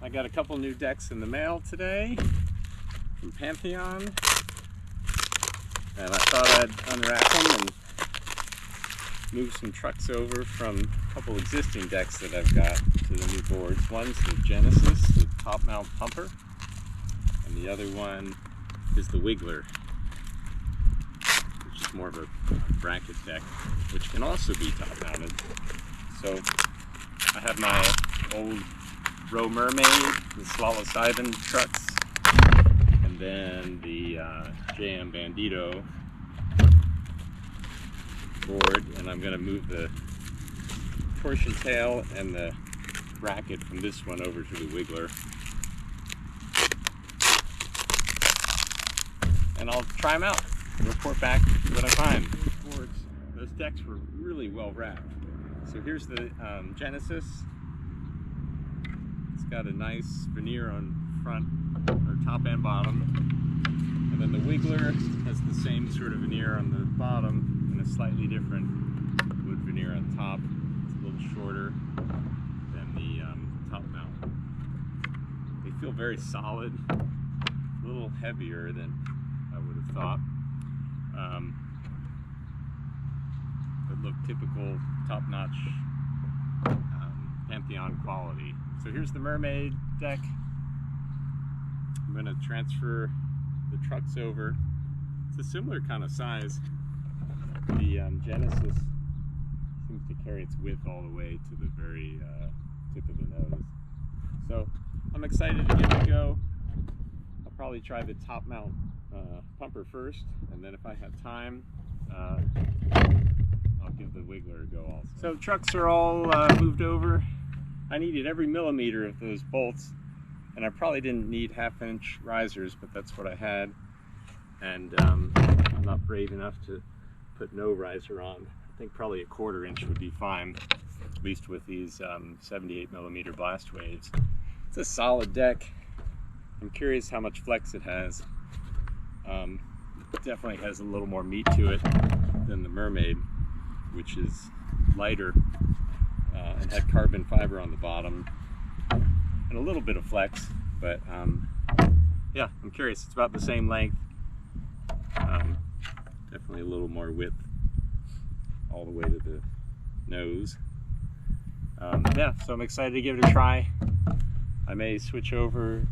I got a couple new decks in the mail today from Pantheon, and I thought I'd unwrap them and move some trucks over from a couple existing decks that I've got to the new boards. One's the Genesis, the top mount pumper, and the other one is the Wiggler, which is more of a bracket deck, which can also be top mounted. So I have my old Row Mermaid, the Psilocybin trucks, and then the JM Bandito board, and I'm going to move the torsion tail and the bracket from this one over to the Wiggler. And I'll try them out and report back what I find. Those decks were really well wrapped. So here's the Genesis. It's got a nice veneer on front, or top and bottom. And then the Wiggler has the same sort of veneer on the bottom and a slightly different wood veneer on top. It's a little shorter than the top mount. They feel very solid, a little heavier than I would have thought. But look, typical top-notch Pantheon quality. So here's the Mermaid deck. I'm going to transfer the trucks over. It's a similar kind of size. The Genesis seems to carry its width all the way to the very tip of the nose. So I'm excited to give it a go. I'll probably try the top mount pumper first, and then if I have time, I'll give the Wiggler a go also. So trucks are all moved over. I needed every millimeter of those bolts, and I probably didn't need 1/2-inch risers, but that's what I had. And I'm not brave enough to put no riser on. I think probably a 1/4 inch would be fine, at least with these 78mm blast waves. It's a solid deck. I'm curious how much flex it has. It definitely has a little more meat to it than the Mermaid, which is lighter and had carbon fiber on the bottom and a little bit of flex, but yeah, I'm curious. It's about the same length, definitely a little more width all the way to the nose. Yeah, so I'm excited to give it a try. I may switch over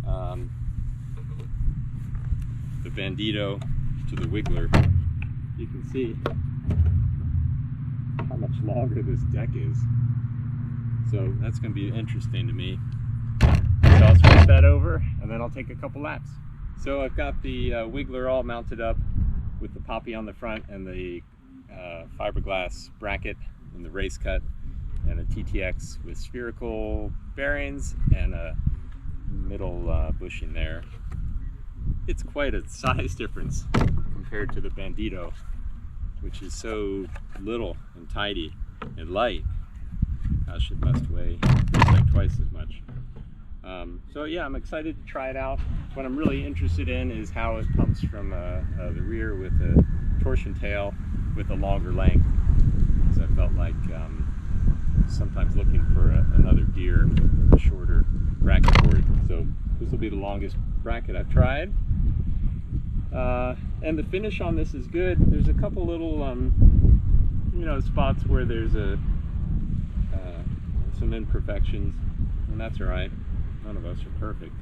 the Bandito to the Wiggler. You can see how much longer this deck is. So that's going to be interesting to me. So I'll switch that over and then I'll take a couple laps. So I've got the Wiggler all mounted up with the poppy on the front and the fiberglass bracket and the race cut and a TTX with spherical bearings and a middle bushing there. It's quite a size difference compared to the Bandito, which is so little and tidy and light. Gosh, it must weigh like twice as much. So yeah, I'm excited to try it out. What I'm really interested in is how it pumps from the rear with a torsion tail with a longer length, because I felt like sometimes looking for another gear, a shorter bracket board. So this will be the longest bracket I've tried. And the finish on this is good. There's a couple little spots where there's some imperfections, and that's all right. None of us are perfect.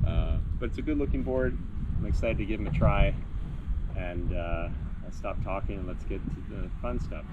But it's a good looking board. I'm excited to give them a try. And I'll stop talking and let's get to the fun stuff.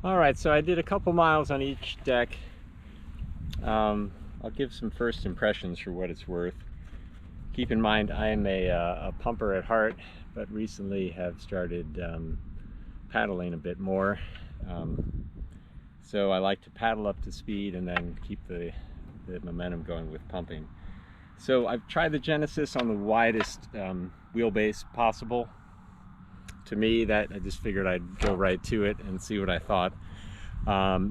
All right, so I did a couple miles on each deck. I'll give some first impressions for what it's worth. Keep in mind, I am a pumper at heart, but recently have started paddling a bit more. So I like to paddle up to speed and then keep the momentum going with pumping. So I've tried the Genesis on the widest wheelbase possible. To me, that I just figured I'd go right to it and see what I thought.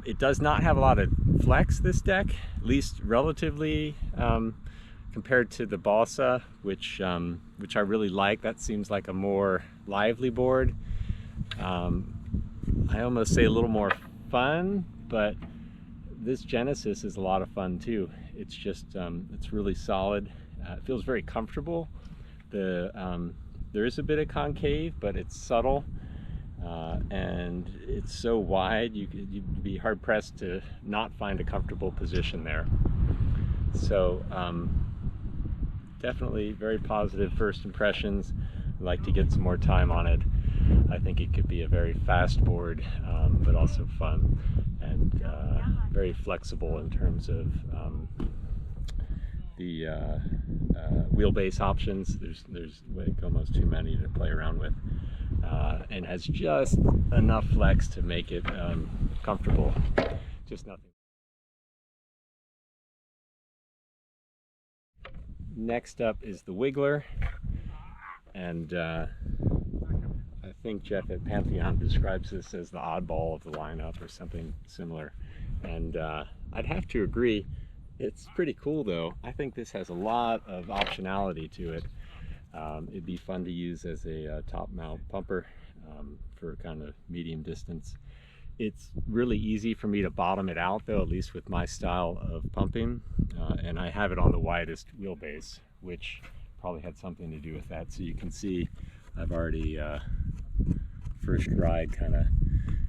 It does not have a lot of flex, this deck, at least relatively, compared to the Balsa, which I really like. That seems like a more lively board. I almost say a little more fun, but this Genesis is a lot of fun too. It's just, it's really solid. It feels very comfortable. There is a bit of concave, but it's subtle, and it's so wide you'd be hard pressed to not find a comfortable position there. So definitely very positive first impressions. I'd like to get some more time on it. I think it could be a very fast board, but also fun and very flexible in terms of the wheelbase options. There's like almost too many to play around with, and has just enough flex to make it comfortable. Just nothing. Next up is the Wiggler, and I think Jeff at Pantheon describes this as the oddball of the lineup or something similar, and I'd have to agree. It's pretty cool though. I think this has a lot of optionality to it. It'd be fun to use as a top mount pumper for kind of medium distance. It's really easy for me to bottom it out though, at least with my style of pumping. And I have it on the widest wheelbase, which probably had something to do with that. So you can see I've already first ride kind of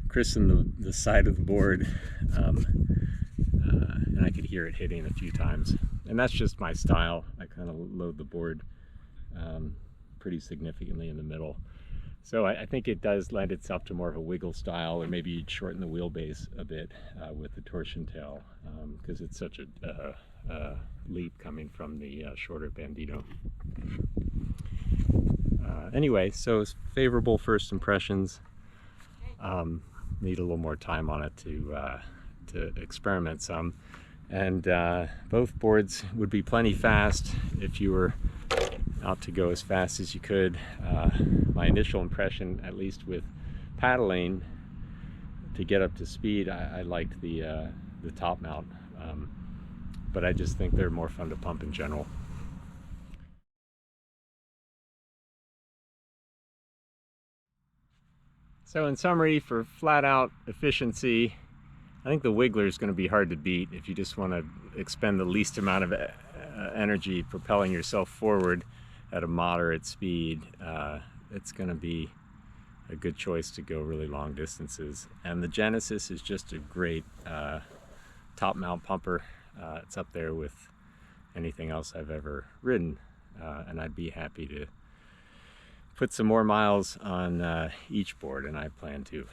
christened the side of the board. And I could hear it hitting a few times, and that's just my style. I kind of load the board pretty significantly in the middle, so I think it does lend itself to more of a wiggle style, or maybe you'd shorten the wheelbase a bit with the torsion tail, because it's such a leap coming from the shorter Bandito. Anyway, so it's favorable first impressions. Need a little more time on it to experiment some, and both boards would be plenty fast if you were out to go as fast as you could. My initial impression, at least with paddling to get up to speed, I liked the top mount, but I just think they're more fun to pump in general. So in summary, for flat out efficiency, I think the Wiggler is going to be hard to beat if you just want to expend the least amount of energy propelling yourself forward at a moderate speed. It's going to be a good choice to go really long distances. And the Genesis is just a great top mount pumper. It's up there with anything else I've ever ridden, and I'd be happy to put some more miles on each board, and I plan to.